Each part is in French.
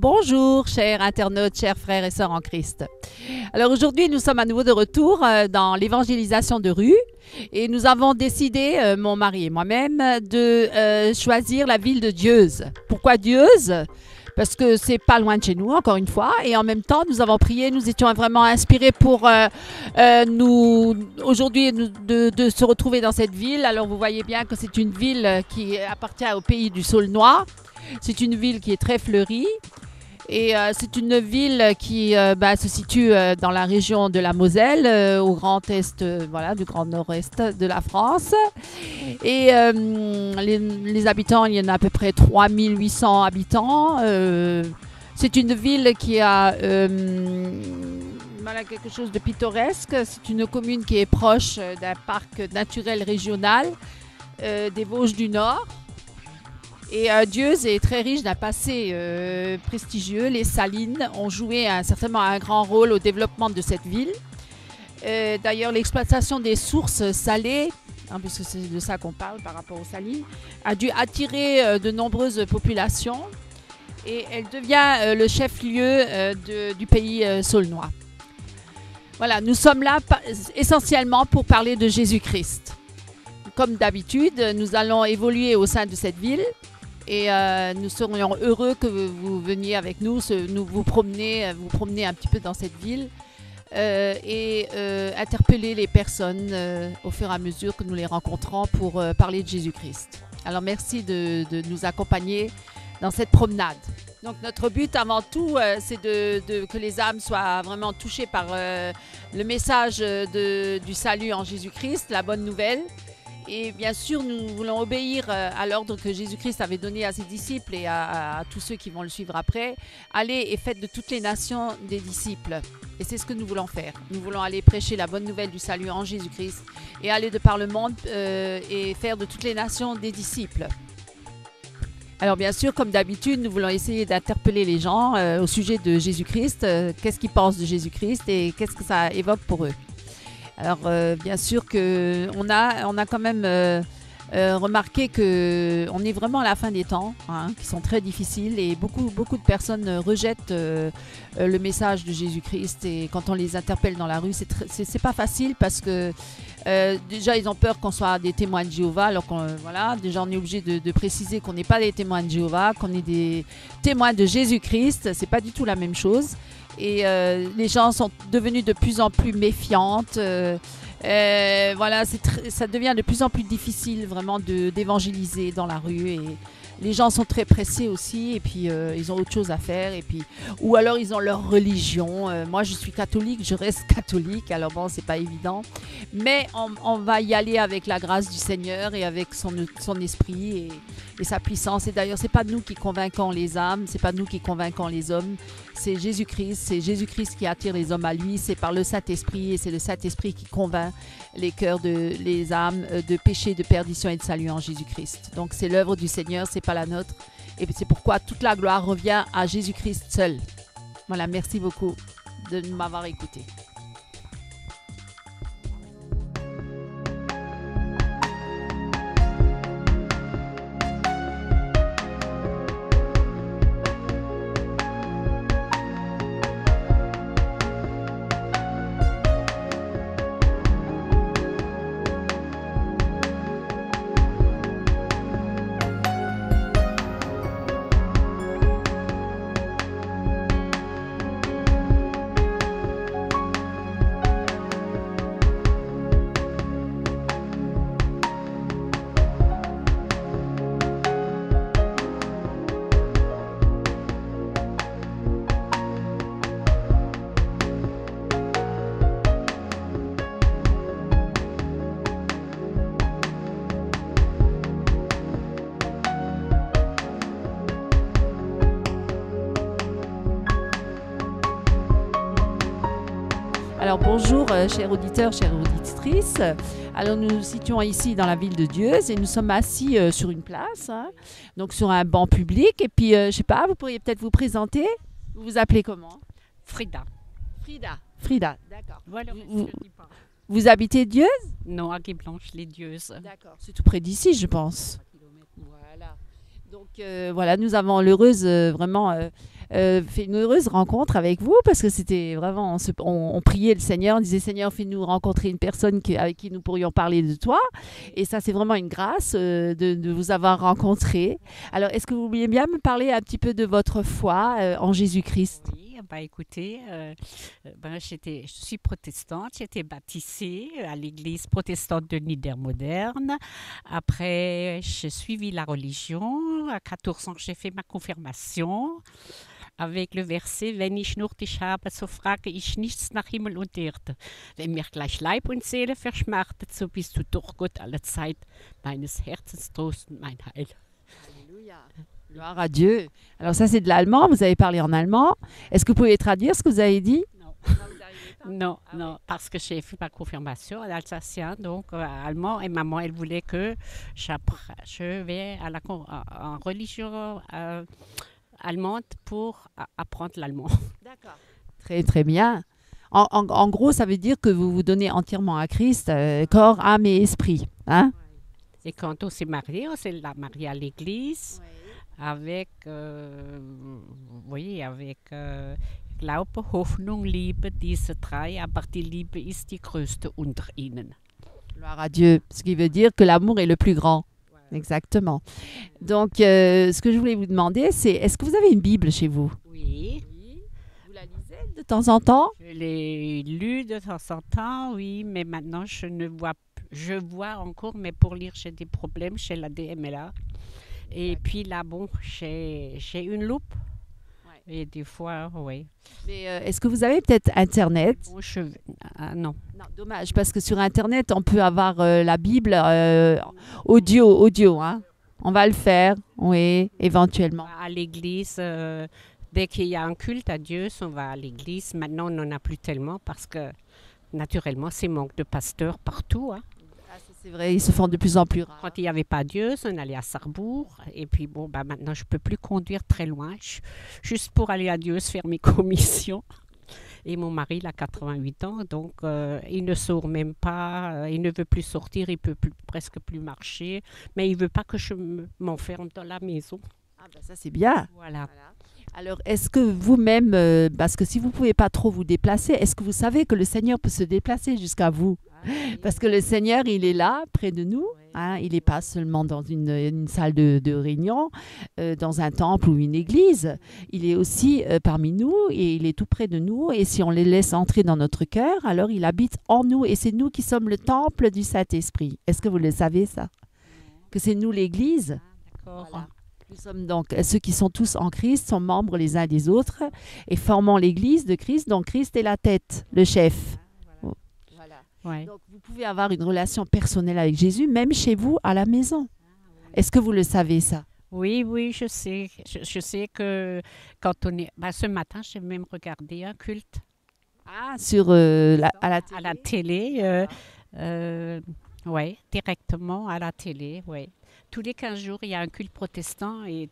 Bonjour, chers internautes, chers frères et sœurs en Christ. Alors aujourd'hui, nous sommes à nouveau de retour dans l'évangélisation de rue et nous avons décidé, mon mari et moi-même, de choisir la ville de Dieuze. Pourquoi Dieuze? Parce que c'est pas loin de chez nous, encore une fois, et en même temps, nous avons prié, nous étions vraiment inspirés pour aujourd'hui de se retrouver dans cette ville. Alors vous voyez bien que c'est une ville qui appartient au pays du Saulnois. C'est une ville qui est très fleurie et c'est une ville qui se situe dans la région de la Moselle, au grand est, voilà, du grand nord-est de la France. Et les habitants, il y en a à peu près 3800 habitants. C'est une ville qui a voilà, quelque chose de pittoresque. C'est une commune qui est proche d'un parc naturel régional des Vosges du Nord. Et Dieuze est très riche d'un passé prestigieux. Les salines ont joué certainement un grand rôle au développement de cette ville. D'ailleurs, l'exploitation des sources salées, puisque c'est de ça qu'on parle par rapport aux salines, a dû attirer de nombreuses populations et elle devient le chef-lieu du pays saulnois. Voilà, nous sommes là essentiellement pour parler de Jésus-Christ. Comme d'habitude, nous allons évoluer au sein de cette ville. Et nous serions heureux que vous veniez avec nous, vous promener un petit peu dans cette ville et interpeller les personnes au fur et à mesure que nous les rencontrons pour parler de Jésus-Christ. Alors merci de nous accompagner dans cette promenade. Donc notre but avant tout, c'est que les âmes soient vraiment touchées par le message du salut en Jésus-Christ, la bonne nouvelle. Et bien sûr, nous voulons obéir à l'ordre que Jésus-Christ avait donné à ses disciples et à tous ceux qui vont le suivre après. Allez et faites de toutes les nations des disciples. Et c'est ce que nous voulons faire. Nous voulons aller prêcher la bonne nouvelle du salut en Jésus-Christ et aller de par le monde et faire de toutes les nations des disciples. Alors bien sûr, comme d'habitude, nous voulons essayer d'interpeller les gens au sujet de Jésus-Christ. Qu'est-ce qu'ils pensent de Jésus-Christ et qu'est-ce que ça évoque pour eux? Alors, bien sûr qu'on a quand même remarqué qu'on est vraiment à la fin des temps, qui sont très difficiles et beaucoup de personnes rejettent le message de Jésus-Christ. Et quand on les interpelle dans la rue, c'est pas facile parce que déjà, ils ont peur qu'on soit des témoins de Jéhovah. Alors voilà, déjà, on est obligé de préciser qu'on n'est pas des témoins de Jéhovah, qu'on est des témoins de Jésus-Christ. C'est pas du tout la même chose. Et les gens sont devenus de plus en plus méfiantes. Voilà, ça devient de plus en plus difficile vraiment d'évangéliser dans la rue. Et les gens sont très pressés aussi. Et puis, ils ont autre chose à faire. Et puis, ou alors, ils ont leur religion. Moi, je suis catholique, je reste catholique. Alors bon, c'est pas évident. Mais on va y aller avec la grâce du Seigneur et avec son esprit et sa puissance. Et d'ailleurs, c'est pas nous qui convainquons les âmes. C'est pas nous qui convainquons les hommes. C'est Jésus-Christ qui attire les hommes à lui, c'est par le Saint-Esprit et c'est le Saint-Esprit qui convainc les cœurs les âmes de péché, de perdition et de salut en Jésus-Christ. Donc c'est l'œuvre du Seigneur, c'est pas la nôtre et c'est pourquoi toute la gloire revient à Jésus-Christ seul. Voilà, merci beaucoup de m'avoir écouté. Alors bonjour chers auditeurs, chères auditrices. Alors nous nous situons ici dans la ville de Dieuze et nous sommes assis sur une place, donc sur un banc public. Et puis je sais pas, vous pourriez peut-être vous présenter. Vous vous appelez comment? Frida. Frida, d'accord. Voilà, Vous habitez Dieuze? Non, à Guéblanche, les Dieuses. D'accord, c'est tout près d'ici je pense. Voilà. Donc voilà, nous avons l'heureuse, vraiment, fait une heureuse rencontre avec vous parce que c'était vraiment, on priait le Seigneur, on disait Seigneur, fais-nous rencontrer une personne avec qui nous pourrions parler de toi. Et ça, c'est vraiment une grâce de vous avoir rencontré. Alors, est-ce que vous vouliez bien me parler un petit peu de votre foi en Jésus-Christ? Oui, bah écoutez, je suis protestante, j'ai été baptisée à l'église protestante de Niedermodern. Après, j'ai suivi la religion. À 14 ans, j'ai fait ma confirmation avec le verset Wenn ich nur dich habe, so frage ich nichts nach Himmel und Erde. Wenn mir gleich Leib und Seele verschmachtet, so bist du doch Gott alle Zeit meines Herzens Trost und mein Heil. Alléluia. Gloire à Dieu. Alors ça, c'est de l'allemand. Vous avez parlé en allemand. Est-ce que vous pouvez traduire ce que vous avez dit? Non. Non, vous n'arrivez pas. Non, Ah non, ouais. parce que j'ai fait ma confirmation en alsacien, donc allemand, et maman, elle voulait que je vais en religion allemande pour apprendre l'allemand. D'accord. Très, très bien. En gros, ça veut dire que vous vous donnez entièrement à Christ, corps, âme et esprit. Hein? Et quand on s'est marié, on s'est marié à l'église avec, vous voyez, avec Glaube, Hoffnung, Liebe, diese drei, aber die Liebe ist die größte unter ihnen. Gloire à Dieu. Ce qui veut dire que l'amour est le plus grand. Exactement. Donc, ce que je voulais vous demander, c'est est-ce que vous avez une Bible chez vous? Oui. Oui. Vous la lisez de temps en temps? Je l'ai lu de temps en temps, oui, mais maintenant je ne vois plus. Je vois encore, mais pour lire, j'ai des problèmes chez la DMLA. Et puis là, bon, j'ai une loupe. Ouais. Et des fois, oui. Mais est-ce que vous avez peut-être Internet? Bon, non. Non, dommage, parce que sur Internet, on peut avoir la Bible audio, hein. On va le faire, oui, éventuellement. À l'église, dès qu'il y a un culte à Dieu, on va à l'église. Maintenant, on n'en a plus tellement parce que, naturellement, c'est manque de pasteurs partout. Hein. Ah, ça, c'est vrai, ils se font de plus en plus rares. Quand il n'y avait pas Dieu, on allait à Sarrebourg. Et puis, bon, bah, maintenant, je ne peux plus conduire très loin. Juste pour aller à Dieu, faire mes commissions. Et mon mari, il a 88 ans, donc il ne sort même pas, il ne veut plus sortir, il peut presque plus marcher, mais il ne veut pas que je m'enferme dans la maison. Ah, ben ça, c'est bien. Voilà. Voilà. Alors, est-ce que vous-même, parce que si vous ne pouvez pas trop vous déplacer, est-ce que vous savez que le Seigneur peut se déplacer jusqu'à vous? Parce que le Seigneur, il est là, près de nous. Hein, il n'est pas seulement dans une salle de réunion, dans un temple ou une église. Il est aussi parmi nous et il est tout près de nous. Et si on les laisse entrer dans notre cœur, alors il habite en nous. Et c'est nous qui sommes le temple du Saint-Esprit. Est-ce que vous le savez, ça? Que c'est nous l'Église? D'accord. Voilà. Nous sommes donc, ceux qui sont tous en Christ sont membres les uns des autres et formant l'Église de Christ. Donc Christ est la tête, le chef. Voilà. Ouais. Donc, vous pouvez avoir une relation personnelle avec Jésus, même chez vous, à la maison. Est-ce que vous le savez, ça? Oui, oui, je sais. Je sais que quand on est... Bah, ce matin, j'ai même regardé un culte Ah, sur, à la télé? à la télé. Oui, directement à la télé, oui. Tous les 15 jours, il y a un culte protestant et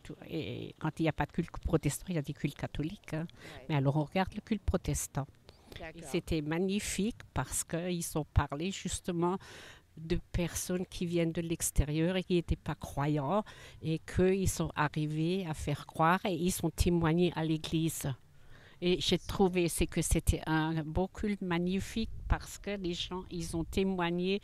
quand il n'y a pas de culte protestant, il y a des cultes catholiques. Hein. Mais alors, on regarde le culte protestant. Et c'était magnifique parce qu'ils ont parlé justement de personnes qui viennent de l'extérieur et qui n'étaient pas croyants et qu'ils sont arrivés à faire croire et ils sont témoignés à l'église. Et j'ai trouvé que c'était un beau culte magnifique parce que les gens, ils ont témoigné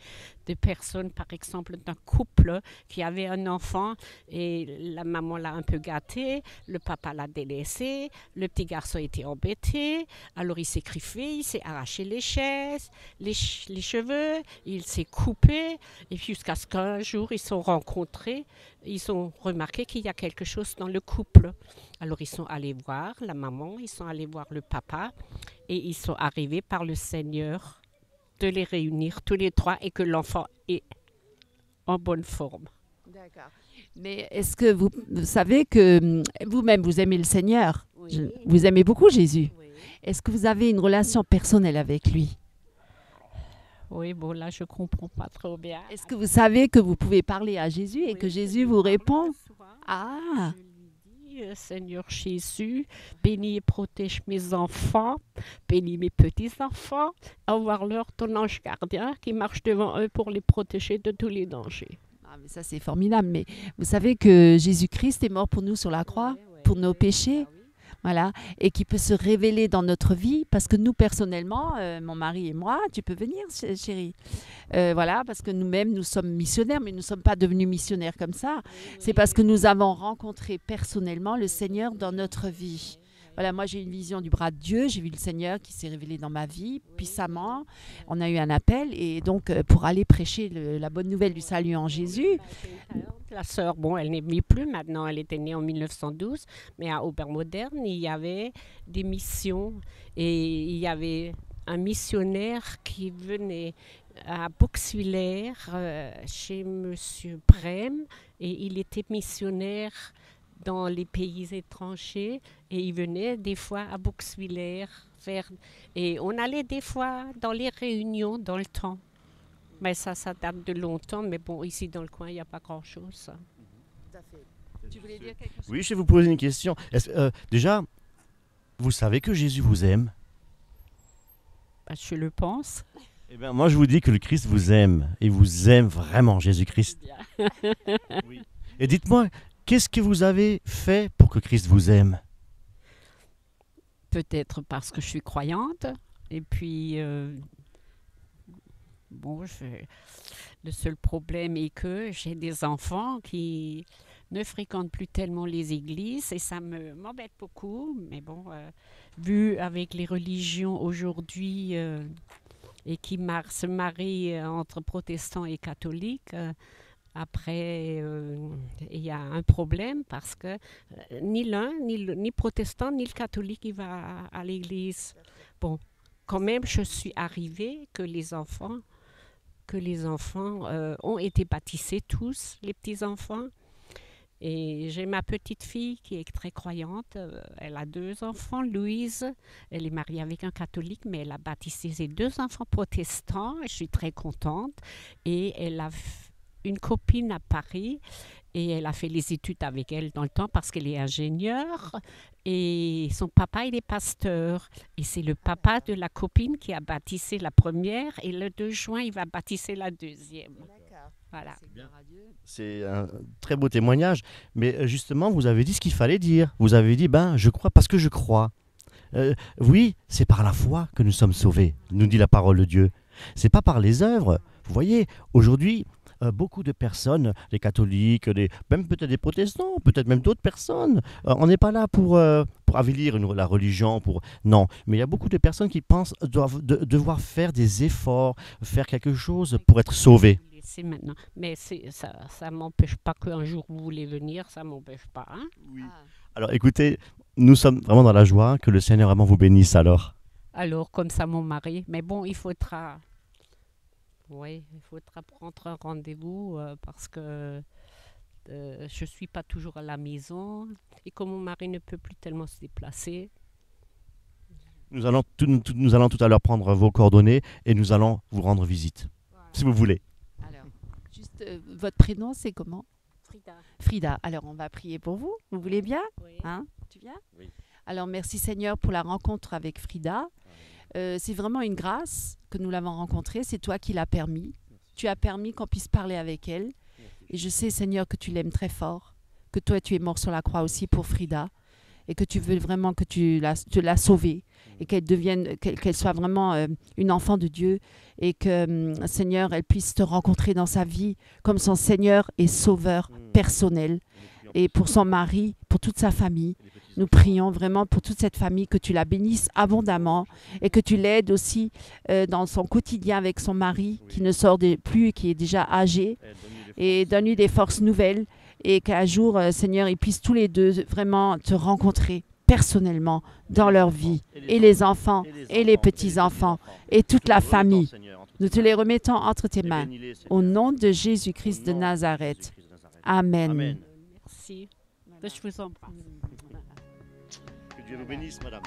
de personnes, par exemple, d'un couple qui avait un enfant et la maman l'a un peu gâté, le papa l'a délaissé, le petit garçon était embêté, alors il s'est griffé, il s'est arraché les chaises, les cheveux, il s'est coupé et jusqu'à ce qu'un jour ils se sont rencontrés, ils ont remarqué qu'il y a quelque chose dans le couple. Alors ils sont allés voir la maman, ils sont allés voir le papa et ils sont arrivés par le Seigneur de les réunir tous les trois et que l'enfant est en bonne forme. D'accord. Mais est-ce que vous savez que vous-même, vous aimez le Seigneur? Oui. Vous aimez beaucoup Jésus? Oui. Est-ce que vous avez une relation personnelle avec lui? Oui, bon là je comprends pas trop bien. Est-ce que vous savez que vous pouvez parler à Jésus et Oui, que je Jésus lui vous parle répond? le soir. Ah, Je lui dis, Seigneur Jésus, bénis et protège mes enfants, bénis mes petits-enfants, envoie-leur ton ange gardien qui marche devant eux pour les protéger de tous les dangers. Ah, mais ça, c'est formidable. Mais vous savez que Jésus-Christ est mort pour nous sur la croix, pour nos péchés. Voilà, et qui peut se révéler dans notre vie, parce que nous, personnellement, mon mari et moi, tu peux venir, chérie. Voilà, parce que nous-mêmes, nous sommes missionnaires, mais nous ne sommes pas devenus missionnaires comme ça. C'est parce que nous avons rencontré personnellement le Seigneur dans notre vie. Voilà, moi j'ai une vision du bras de Dieu, j'ai vu le Seigneur qui s'est révélé dans ma vie puissamment. On a eu un appel et donc pour aller prêcher la bonne nouvelle du salut en Jésus. La sœur, bon, elle n'est plus maintenant, elle était née en 1912, mais à Obermodern, il y avait des missions et il y avait un missionnaire qui venait à Bouxwiller chez Monsieur Brem et il était missionnaire dans les pays étrangers et il venait des fois à Bouxwiller faire et on allait des fois dans les réunions dans le temps. Mais ça date de longtemps, mais bon, ici dans le coin, il n'y a pas grand-chose. Tout à fait. Tu voulais dire quelque chose? Oui, je vais vous poser une question. Déjà, vous savez que Jésus vous aime? Ben, je le pense. Eh bien, moi, je vous dis que le Christ vous aime. Et vous aime vraiment, Jésus-Christ. Oui. Et dites-moi, qu'est-ce que vous avez fait pour que Christ vous aime? Peut-être parce que je suis croyante. Et puis, bon, le seul problème est que j'ai des enfants qui ne fréquentent plus tellement les églises et ça m'embête beaucoup. Mais bon, vu avec les religions aujourd'hui et qui se marient entre protestants et catholiques, après, il y a un problème parce que ni l'un, ni protestant, ni le catholique, il va à l'église. Bon, quand même, je suis arrivée que les enfants ont été baptisés tous, les petits-enfants. Et j'ai ma petite fille qui est très croyante. Elle a 2 enfants, Louise. Elle est mariée avec un catholique, mais elle a baptisé ses 2 enfants protestants. Je suis très contente. Et elle a une copine à Paris et elle a fait les études avec elle dans le temps parce qu'elle est ingénieure et son papa il est pasteur et c'est le papa de la copine qui a baptisé la première et le 2 juin il va baptiser la deuxième. Voilà. C'est un très beau témoignage, mais justement vous avez dit ce qu'il fallait dire. Vous avez dit je crois parce que je crois. Oui, c'est par la foi que nous sommes sauvés, nous dit la parole de Dieu. C'est pas par les œuvres. Vous voyez, aujourd'hui beaucoup de personnes, les catholiques, même peut-être des protestants, peut-être même d'autres personnes. On n'est pas là pour avilir la religion. Non, mais il y a beaucoup de personnes qui pensent devoir faire des efforts, faire quelque chose pour être sauvés. Maintenant. Mais ça ne m'empêche pas qu'un jour vous voulez venir, ça ne m'empêche pas. Hein? Oui. Alors écoutez, nous sommes vraiment dans la joie, que le Seigneur vraiment vous bénisse alors. Alors, comme ça mon mari, mais bon, il faudra prendre un rendez-vous parce que je ne suis pas toujours à la maison et comme mon mari ne peut plus tellement se déplacer. Nous allons tout à l'heure prendre vos coordonnées et nous allons vous rendre visite, si vous voulez. Alors, juste, votre prénom, c'est comment? Frida. Frida. Alors, on va prier pour vous. Vous voulez bien? Oui. Hein? Tu viens? Oui. Alors, merci Seigneur pour la rencontre avec Frida. C'est vraiment une grâce que nous l'avons rencontrée. C'est toi qui l'as permis. Tu as permis qu'on puisse parler avec elle. Et je sais, Seigneur, que tu l'aimes très fort. Que toi, tu es mort sur la croix aussi pour Frida. Et que tu veux vraiment que tu l'as sauvée. Et qu'elle soit vraiment une enfant de Dieu. Et que, Seigneur, elle puisse te rencontrer dans sa vie comme son Seigneur et Sauveur personnel. Et pour son mari, pour toute sa famille. Nous prions vraiment pour toute cette famille, que tu la bénisses abondamment et que tu l'aides aussi dans son quotidien avec son mari qui ne sort plus, qui est déjà âgé. Et donne-lui des forces nouvelles et qu'un jour, Seigneur, ils puissent tous les deux vraiment te rencontrer personnellement dans leur vie. Et les enfants et les petits-enfants et toute la famille. Nous te les remettons entre tes mains. Au nom de Jésus-Christ de Nazareth. Amen. Merci. Je vous embrasse. Que Dieu vous bénisse, madame.